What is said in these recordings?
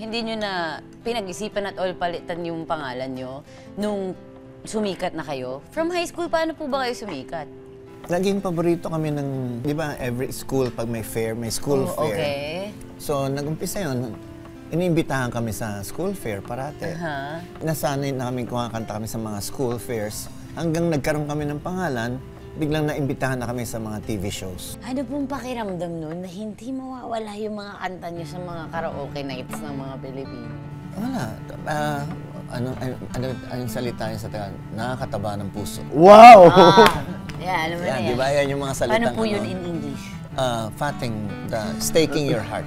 hindi nyo na pinag-isipan at all palitan yung pangalan nyo nung sumikat na kayo? From high school, paano po ba kayo sumikat? Naging paborito kami ng, di ba, every school, pag may fair, may school fair. Okay. So, nag-umpisa yun. Iniimbitahan kami sa school fair parate. Nasanay na kami kumakanta kami sa mga school fairs. Hanggang nagkaroon kami ng pangalan, biglang naimbitahan na kami sa mga TV shows. Ano pong pakiramdam nun na hindi mawawala yung mga kanta nyo sa mga karaoke nights ng mga Pilipino? Wala. Anong salita yun sa Tagalog? Nakakataba ng puso. Wow! Yeah, alam mo na yan. Di ba yan yung mga salitang... Paano po yun in English? Fatting, staking your heart.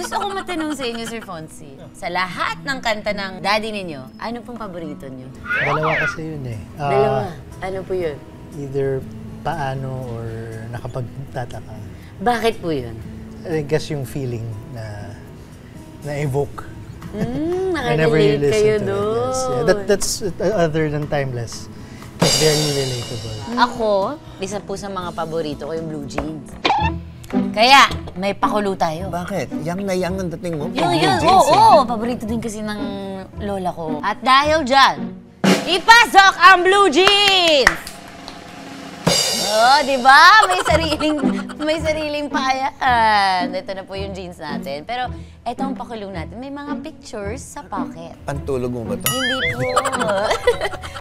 Gusto ko matanong sa inyo, Sir Fonzie. Sa lahat ng kanta ng daddy ninyo, ano pong paborito nyo? Dalawa kasi yun eh. Dalawa. Ano po yun? Either paano or nakapagtataka. Bakit po yun? I guess yung feeling na na-evoke. Nakarelate kayo doon. Yes. Yeah, that's other than timeless. It's very relatable. Ako, isa po sa mga paborito ko yung blue jeans. Kaya, may pakulo tayo. Bakit? Yang na yang ang dating mo? Oo, paborito din kasi ng lola ko. At dahil dyan, ipasok ang blue jeans! Oh, di ba? May sariling pakayaan. Ito na po yung jeans natin. Pero ito ang pakulong natin. May mga pictures sa pocket. Pantulog mo ba to? Hindi po.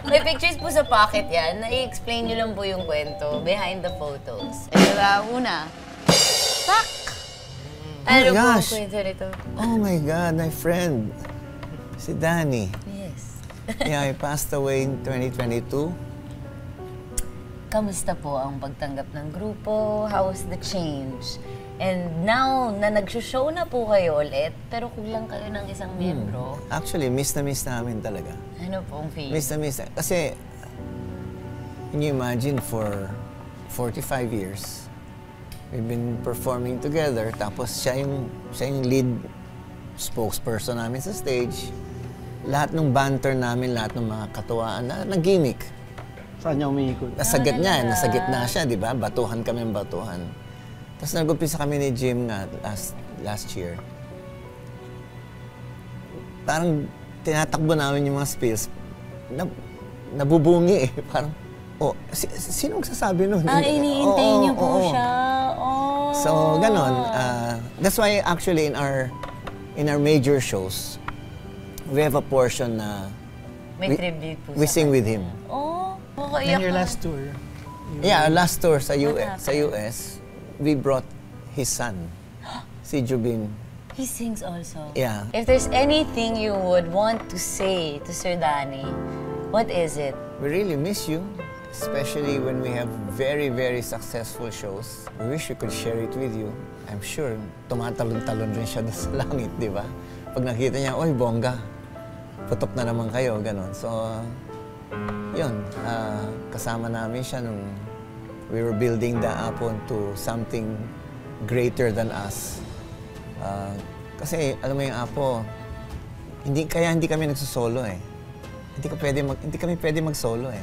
May pictures po sa pocket yan. Na-i-explain nyo lang po yung kwento behind the photos. Ito na, una. Tak! Ano po ang kwento nito? Oh my God, my friend. Si Danny. Yes. Yeah, he passed away in 2022. Kamusta po ang pagtanggap ng grupo? How was the change? And now, na nag-show na po kayo ulit, pero kulang kayo ng isang miyembro. Actually, miss na miss namin talaga. Ano po ang feeling? Miss na miss. Kasi, can you imagine for 45 years, we've been performing together, tapos siya yung lead spokesperson namin sa stage. Lahat ng banter namin, lahat ng mga katuwaan, nag-gimmick. Saan niya umiikot? Nasa gitna siya, di ba? Batuhan kami ng batuhan. Tapos nag-umpisa kami ni Jim nga last year. Parang tinatakbo namin yung mga spills. Nabubungi eh. Parang, sino magsasabi nun? Iniintay niyo po siya. Oh. So, ganon. That's why actually in our major shows, we have a portion na may tribute po we sing with him. And your last tour? Yeah, our last tour sa US, we brought his son, si Jubin. He sings also? Yeah. If there's anything you would want to say to Sir Danny, what is it? We really miss you, especially when we have very, very successful shows. We wish we could share it with you. I'm sure tumatalon-talon rin siya sa langit, di ba? Pag nakita niya, oy, bongga, putok na naman kayo, ganon. So, yun, kasama namin siya nung we were building the Apon to something greater than us. Kasi, alam mo yung Apo, hindi kami nagsusolo eh. Hindi kami pwede mag-solo eh.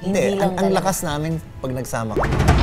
Hindi, ang lakas namin pag nagsama kami.